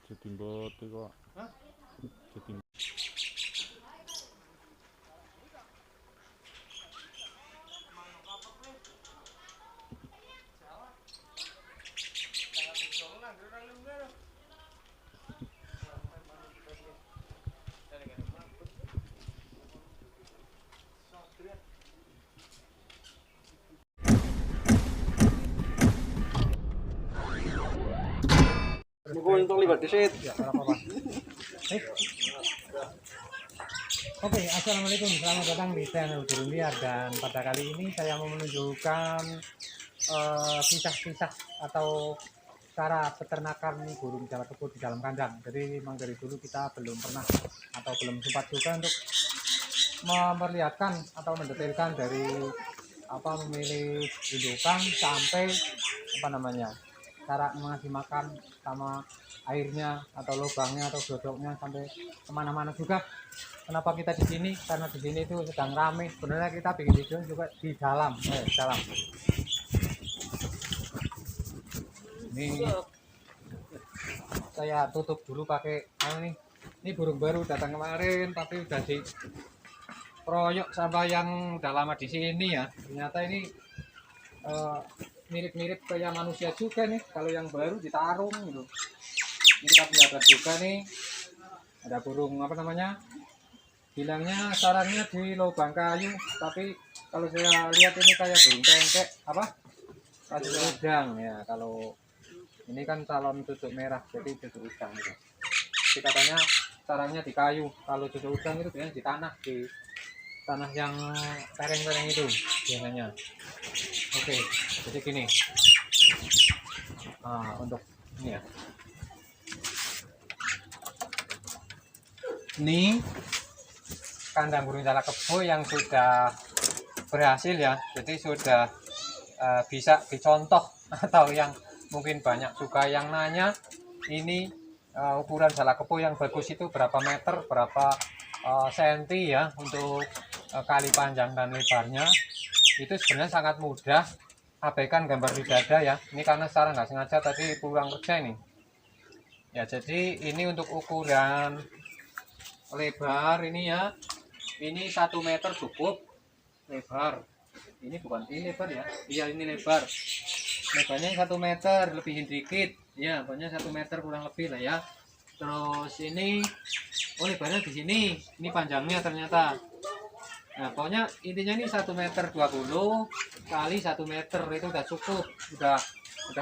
Jetimbot kok. Hah? Jetimbot. Untuk libat disit. Ya, apa-apa. Oke, assalamualaikum, selamat datang di channel Burung Liar. Dan pada kali ini saya mau menunjukkan kisah-kisah atau cara peternakan burung jalak kebo di dalam kandang. Jadi memang dari dulu kita belum pernah atau belum sempat juga untuk memperlihatkan atau mendetailkan dari memilih indukan sampai cara mengasih makan sama airnya atau lubangnya atau godoknya sampai kemana-mana juga. Kenapa kita di sini? Karena di sini itu sedang rame. Sebenarnya kita bikin video juga di dalam. Ini saya tutup dulu pakai ini burung baru datang kemarin, tapi udah di proyok sama yang udah lama di sini ya. Ternyata ini mirip-mirip kayak manusia juga nih. Kalau yang baru ditarung gitu. Ini kita lihat juga nih, ada burung bilangnya sarangnya di lubang kayu, tapi kalau saya lihat ini kayak burung tengkek cucuk udang ya. Kalau ini kan calon cucuk merah, jadi cucuk udang gitu. Jadi katanya sarangnya di kayu, kalau cucuk udang itu biasanya di tanah yang lereng-lereng itu biasanya. Oke, jadi gini, untuk ini ya, ini kandang burung jalak kebo yang sudah berhasil ya. Jadi sudah bisa dicontoh atau yang mungkin banyak juga yang nanya ini ukuran jalak kebo yang bagus itu berapa meter, berapa senti ya untuk kali panjang dan lebarnya. Itu sebenarnya sangat mudah. Abaikan gambar di dada ya, ini karena secara nggak sengaja tadi pulang kerja ini ya. Jadi ini untuk ukuran lebar ini ya, ini 1 meter cukup lebar. Ini bukan ini lebar ya, iya ini lebar, lebarnya 1 meter lebihin dikit ya, pokoknya 1 meter kurang lebih lah ya. Terus ini lebarnya di sini, ini panjangnya ternyata. Nah pokoknya intinya ini 1 meter 20 kali 1 meter itu udah cukup, udah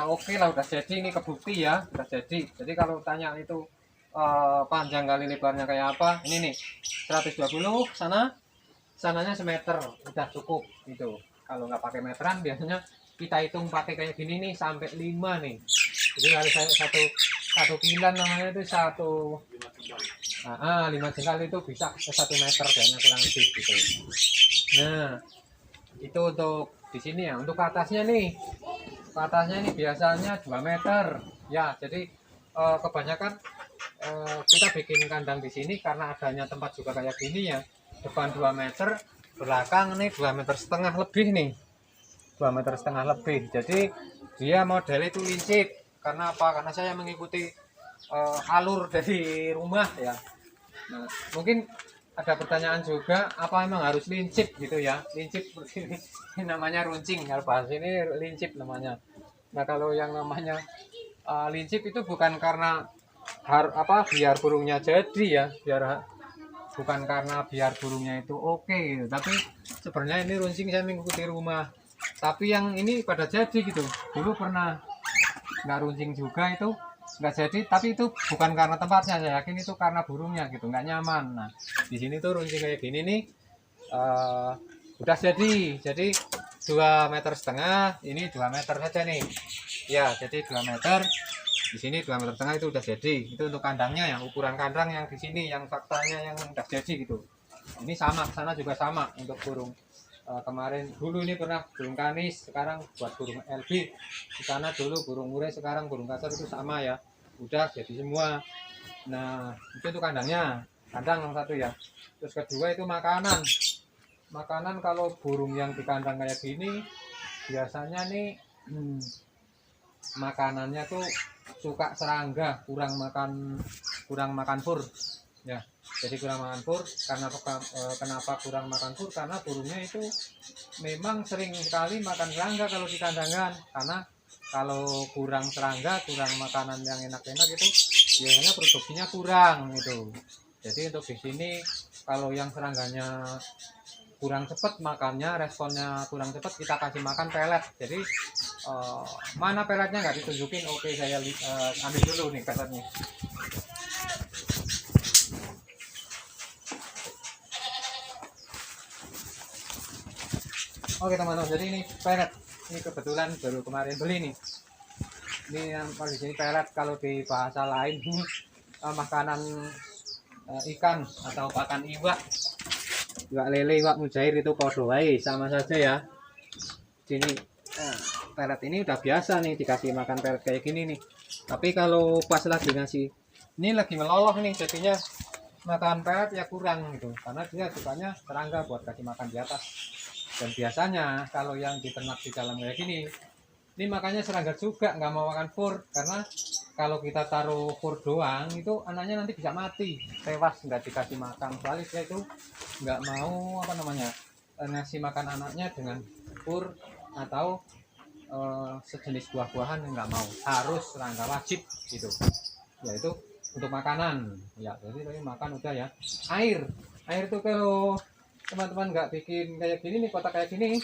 oke lah, udah jadi. Ini kebukti ya, udah jadi. Jadi kalau tanya itu panjang kali lebarnya kayak apa, ini nih 120, sananya semeter udah cukup itu. Kalau nggak pakai meteran biasanya kita hitung pakai kayak gini nih sampai 5 nih. Jadi kalau saya satu kilan namanya itu 5 jengkal itu bisa 1 meter kayaknya kurang lebih gitu. Nah itu untuk di sini ya. Untuk ke atasnya nih, biasanya 2 meter ya. Jadi kebanyakan kita bikin kandang di sini karena adanya tempat juga kayak gini ya. Depan 2 meter, belakang nih 2,5 meter lebih nih, 2,5 meter lebih. Jadi dia model itu lincip. Karena apa? Karena saya mengikuti alur dari rumah ya. Nah, mungkin ada pertanyaan juga, apa emang harus lincip gitu ya? Lincip seperti ini, ini namanya runcing, kalau bahasa ini lincip namanya. Nah kalau yang namanya lincip itu bukan karena biar burungnya jadi ya, bukan karena biar burungnya itu oke gitu. Tapi sebenarnya ini runcing saya mengikuti rumah, tapi yang ini pada jadi gitu. Dulu pernah nggak runcing juga, itu nggak jadi, tapi itu bukan karena tempatnya, saya yakin itu karena burungnya gitu, nggak nyaman. Nah di sini tuh runcing kayak gini nih udah jadi 2,5 meter, ini 2 meter saja nih ya. Jadi 2 meter di sini, 2,5 meter itu udah jadi. Itu untuk kandangnya ya, ukuran kandang yang di sini yang faktanya yang udah jadi gitu. Ini sama, sana juga sama untuk burung. Kemarin dulu ini pernah burung kanis, sekarang buat burung LB. Di sana dulu burung murai, sekarang burung kasar, itu sama ya, udah jadi semua. Nah itu tuh kandangnya, kandang yang satu ya. Terus kedua itu makanan. Kalau burung yang di kandang kayak gini biasanya nih makanannya tuh suka serangga, kurang makan fur ya. Jadi kurang makan fur. Kenapa kurang makan fur? Karena burungnya itu memang sering sekali makan serangga kalau di kandangkan. Karena kalau kurang serangga, kurang makanan yang enak-enak itu biasanya produksinya kurang gitu. Jadi untuk di sini kalau yang serangganya kurang cepat makannya, responnya kurang cepat, kita kasih makan pelet. Jadi mana peletnya nggak ditunjukin? Oke, saya ambil dulu nih peletnya. Oke teman-teman, jadi ini pelet. Ini kebetulan baru kemarin beli nih. Ini yang kalau di sini pelet, kalau di bahasa lain makanan ikan atau pakan iwak lele, iwak mujair itu podo wae, sama saja ya. Sini pelet ini udah biasa nih dikasih makan pelet kayak gini nih. Tapi kalau pas lagi ngasih, ini lagi meloloh nih, jadinya makan pelet ya kurang gitu, karena dia sukanya serangga buat kasih makan di atas. Dan biasanya kalau yang diternak di dalam kayak gini, ini makanya serangga juga nggak mau makan fur, karena kalau kita taruh fur doang itu anaknya nanti bisa mati, tewas nggak dikasih makan. Soalnya dia itu nggak mau ngasih makan anaknya dengan fur atau sejenis buah-buahan, nggak mau, harus serangga wajib gitu. Yaitu untuk makanan ya. Jadi tadi makan udah ya. Air tuh kalau teman-teman nggak bikin kayak gini nih, kotak kayak gini,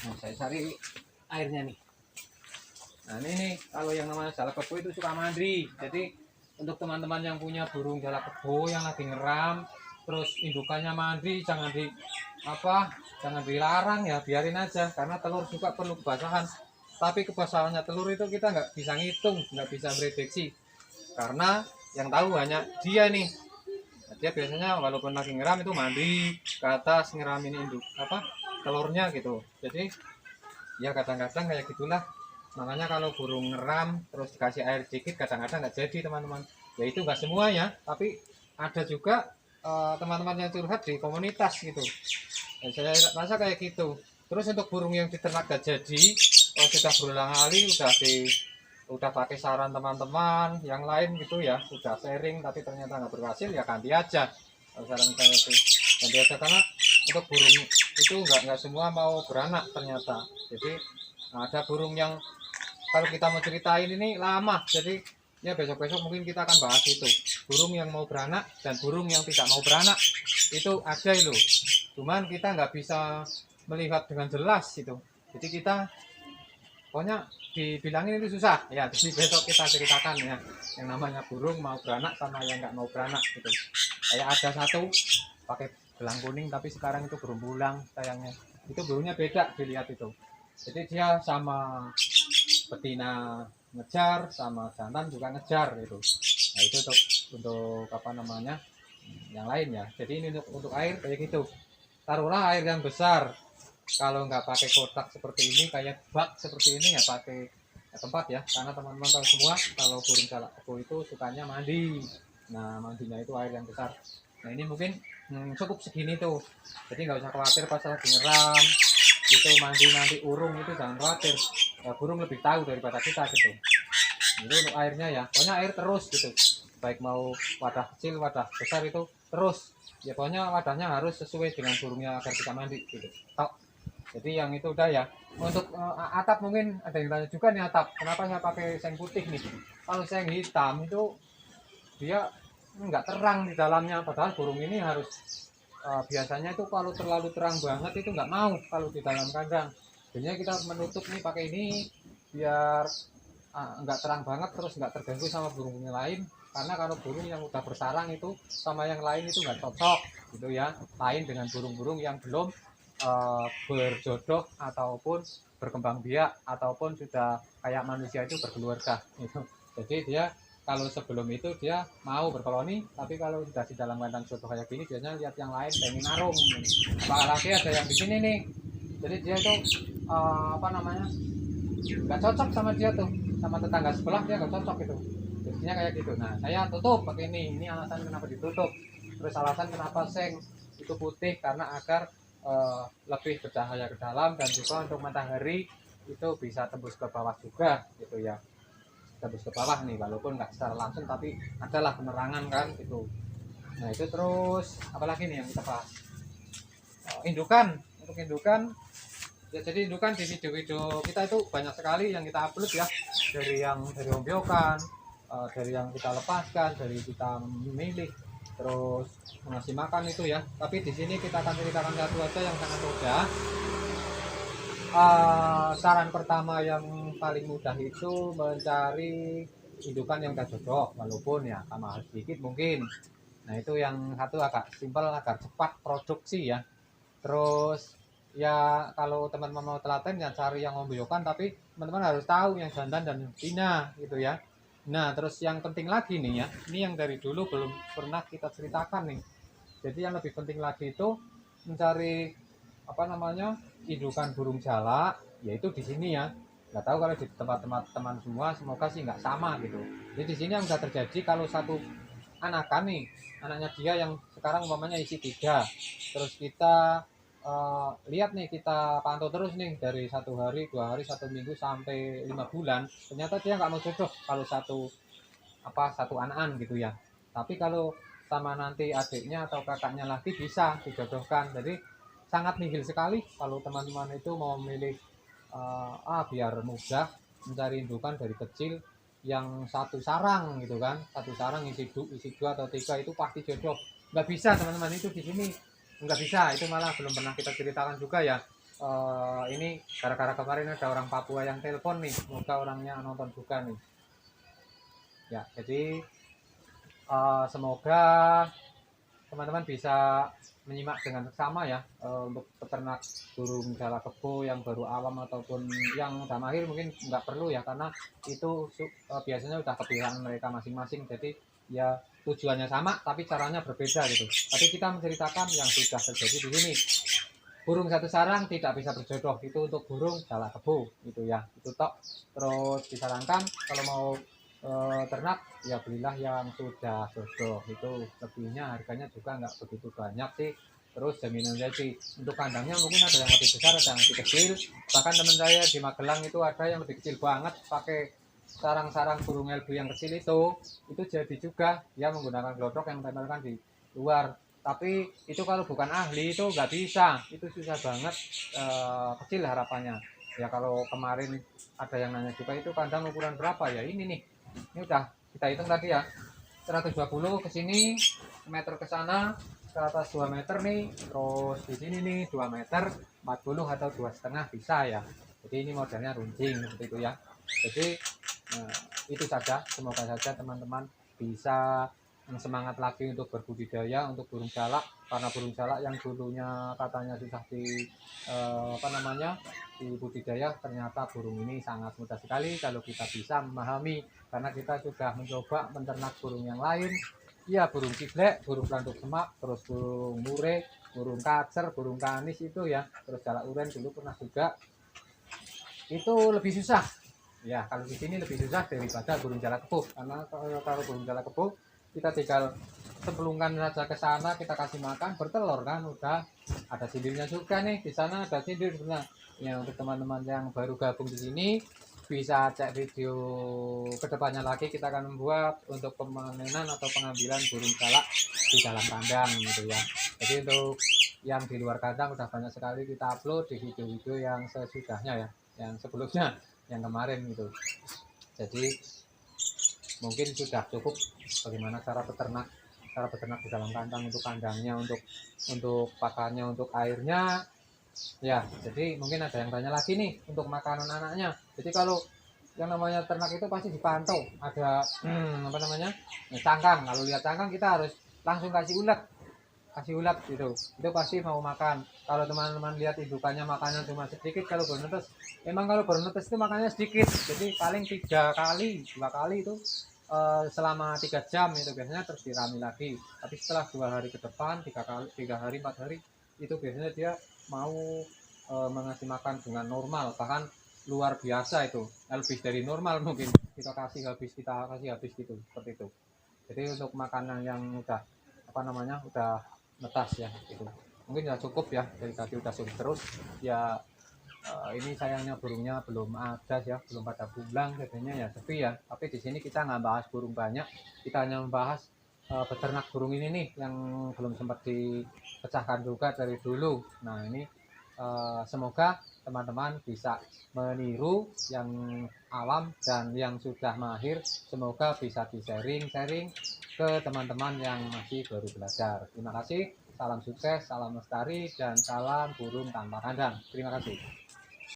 nah saya cari airnya nih. Nah ini nih, kalau yang namanya jalak kebo itu suka mandi. Jadi untuk teman-teman yang punya burung jalak kebo yang lagi ngeram terus indukannya mandi, jangan dilarang ya, biarin aja, karena telur juga perlu kebasahan. Tapi kebasahannya telur itu kita nggak bisa ngitung, nggak bisa prediksi, karena yang tahu hanya dia nih. Dia biasanya walaupun lagi ngeram itu mandi ke atas, ngeramin telurnya gitu. Jadi ya kadang-kadang kayak gitulah. Makanya kalau burung ngeram terus dikasih air sedikit kadang-kadang nggak jadi teman-teman. Ya itu nggak semuanya, tapi ada juga teman-teman yang curhat di komunitas gitu. Ya, saya rasa kayak gitu. Terus untuk burung yang diternak gak jadi, sudah berulang kali udah pakai saran teman-teman yang lain gitu ya, udah sharing tapi ternyata nggak berhasil, ya ganti aja. Kalau saran saya itu ganti aja, karena untuk burung itu nggak semua mau beranak ternyata. Jadi ada burung yang kalau kita mau ceritain ini lama, jadi ya besok-besok mungkin kita akan bahas itu, burung yang mau beranak dan burung yang tidak mau beranak itu ada loh. Cuman kita nggak bisa melihat dengan jelas itu, jadi kita pokoknya dibilangin itu susah ya. Jadi besok kita ceritakan ya yang namanya burung mau beranak sama yang nggak mau beranak gitu. Kayak ada satu pakai belang kuning tapi sekarang itu belum pulang sayangnya. Itu burungnya beda dilihat itu. Jadi dia sama betina ngejar, sama jantan juga ngejar gitu. Nah itu untuk yang lain ya. Jadi ini untuk air kayak gitu. Taruhlah air yang besar. Kalau nggak pakai kotak seperti ini, kayak bak seperti ini ya, pakai tempat ya. Karena teman-teman tahu semua kalau burung jalak kebo itu sukanya mandi. Nah mandinya itu air yang besar. Nah ini mungkin cukup segini tuh. Jadi nggak usah khawatir pas lagi ngeram itu mandi urung, itu jangan khawatir ya, burung lebih tahu daripada kita gitu. Itu untuk airnya ya, pokoknya air terus gitu, baik mau wadah kecil wadah besar itu terus ya, pokoknya wadahnya harus sesuai dengan burungnya agar bisa mandi gitu. Jadi yang itu udah ya. Untuk atap mungkin ada yang tanya juga nih, atap kenapa saya pakai seng putih nih, kalau seng hitam itu dia nggak terang di dalamnya, padahal burung ini harus biasanya itu kalau terlalu terang banget itu nggak mau kalau di dalam kandang. Jadinya kita menutup nih pakai ini biar nggak terang banget, terus nggak terganggu sama burung yang lain. Karena kalau burung yang udah bersarang itu sama yang lain itu nggak cocok gitu ya. Lain dengan burung-burung yang belum berjodoh ataupun berkembang biak ataupun sudah kayak manusia itu berkeluarga gitu. Jadi dia kalau sebelum itu dia mau berkoloni, tapi kalau sudah di dalam kandang jodoh kayak gini biasanya lihat yang lain pengen narung. Apalagi ada yang di sini nih, jadi dia itu nggak cocok sama dia tuh, sama tetangga sebelah dia nggak cocok gitu. Jadinya kayak gitu. Nah saya tutup pakai ini alasan kenapa ditutup. Terus alasan kenapa seng itu putih, karena agar lebih bercahaya ke dalam dan juga untuk matahari itu bisa tembus ke bawah juga gitu ya, tembus ke bawah nih walaupun nggak secara langsung tapi adalah penerangan kan gitu. Nah itu terus apalagi nih yang kita bahas. Indukan, untuk indukan ya, jadi indukan di video-video kita itu banyak sekali yang kita upload ya, dari ombyokan, dari yang kita lepaskan, dari kita memilih, terus mengasih makan itu ya. Tapi di sini kita akan ceritakan satu aja yang sangat mudah. Saran pertama yang paling mudah itu mencari indukan yang udah jodoh, walaupun ya sama sedikit mungkin. Nah itu yang satu agak simpel, agar cepat produksi ya. Terus ya kalau teman-teman mau telaten ya cari yang ombyokan, tapi teman-teman harus tahu yang jantan dan betina gitu ya. Nah terus yang penting lagi nih ya, ini yang dari dulu belum pernah kita ceritakan nih. Jadi yang lebih penting lagi itu mencari apa namanya, indukan burung jalak, yaitu di sini ya. Nggak tahu kalau di tempat-tempat teman semua, semoga sih nggak sama gitu. Jadi di sini yang sudah terjadi kalau satu anakan nih, anaknya dia yang sekarang umpamanya isi 3, terus kita lihat nih, kita pantau terus nih dari 1 hari, 2 hari, 1 minggu sampai 5 bulan, ternyata dia nggak mau jodoh kalau satu anakan gitu ya. Tapi kalau sama nanti adiknya atau kakaknya lagi bisa dijodohkan. Jadi sangat nihil sekali kalau teman-teman itu mau memilih biar mudah mencari indukan dari kecil yang satu sarang gitu kan, satu sarang isi 2 atau 3 itu pasti jodoh. Nggak bisa teman-teman, itu di sini nggak bisa, itu malah belum pernah kita ceritakan juga ya. Ini gara-gara kemarin ada orang Papua yang telepon nih, semoga orangnya nonton juga nih ya. Jadi semoga teman-teman bisa menyimak dengan seksama ya, untuk peternak burung jalak kebo yang baru awam ataupun yang udah mahir mungkin nggak perlu ya, karena itu biasanya udah kebiasaan mereka masing-masing. Jadi ya tujuannya sama tapi caranya berbeda gitu. Tapi kita menceritakan yang sudah terjadi di sini. Burung satu sarang tidak bisa berjodoh, itu untuk burung jalak kebo gitu ya, itu tok. Terus disarankan kalau mau ternak ya belilah yang sudah jodoh, itu lebihnya harganya juga nggak begitu banyak sih. Terus jaminan jadi untuk kandangnya mungkin ada yang lebih besar, ada yang lebih kecil. Bahkan teman saya di Magelang itu ada yang lebih kecil banget, pakai sarang-sarang burung elbu yang kecil itu jadi juga dia menggunakan glodok yang ditempelkan di luar. Tapi itu kalau bukan ahli itu nggak bisa, itu susah banget, kecil harapannya ya. Kalau kemarin ada yang nanya juga, itu kandang ukuran berapa ya, ini udah kita hitung tadi ya, 120 ke sini, meter ke sana, ke atas 2 meter nih, terus di sini nih 2 meter, 40 atau 2,5 bisa ya. Jadi ini modelnya runcing seperti itu ya. Jadi itu saja, semoga saja teman-teman bisa semangat lagi untuk berbudidaya untuk burung jalak, karena burung jalak yang dulunya katanya susah di di budidaya, ternyata burung ini sangat mudah sekali kalau kita bisa memahami, karena kita sudah mencoba menternak burung yang lain ya, burung ciblek, burung pelanduk semak, terus burung mure, burung kacer, burung kanis itu ya, terus jalak uren dulu pernah juga, itu lebih susah ya. Kalau di sini lebih susah daripada burung jalak kebo, karena kalau burung jalak kebo kita tinggal cemplungkan saja ke sana, kita kasih makan, bertelur kan, udah ada sindirnya juga nih. Di sana ada sindir sebenarnya ya. Untuk teman-teman yang baru gabung di sini bisa cek video kedepannya lagi, kita akan membuat untuk pemanenan atau pengambilan burung jalak di dalam kandang gitu ya. Jadi untuk yang di luar kandang udah banyak sekali kita upload di video-video yang sesudahnya ya, yang sebelumnya, yang kemarin gitu. Jadi mungkin sudah cukup bagaimana cara beternak di dalam kandang, untuk kandangnya, untuk pakannya, untuk airnya ya. Jadi mungkin ada yang tanya lagi nih untuk makanan anaknya. Jadi kalau yang namanya ternak itu pasti dipantau, ada cangkang. Kalau lihat cangkang kita harus langsung kasih ulat gitu, itu pasti mau makan. Kalau teman-teman lihat indukannya makannya cuma sedikit, kalau baru netes itu makannya sedikit. Jadi paling 3 kali 2 kali itu selama 3 jam itu biasanya, terus dirami lagi. Tapi setelah 2 hari ke depan, 3 hari 4 hari itu biasanya dia mau mengasih makan dengan normal, bahkan luar biasa, itu lebih dari normal mungkin kita kasih habis gitu, seperti itu. Jadi untuk makanan yang udah udah netas ya, itu mungkin ya cukup ya, dari tadi udah suruh terus ya. Ini sayangnya burungnya belum ada ya, belum pada pulang, jadinya ya sepi ya. Tapi di sini kita nggak bahas burung banyak, kita hanya membahas peternak burung ini nih yang belum sempat dipecahkan juga dari dulu. Nah ini semoga teman-teman bisa meniru yang awam dan yang sudah mahir, semoga bisa di-sharing ke teman-teman yang masih baru belajar. Terima kasih, salam sukses, salam lestari, dan salam burung tanpa kandang. Terima kasih.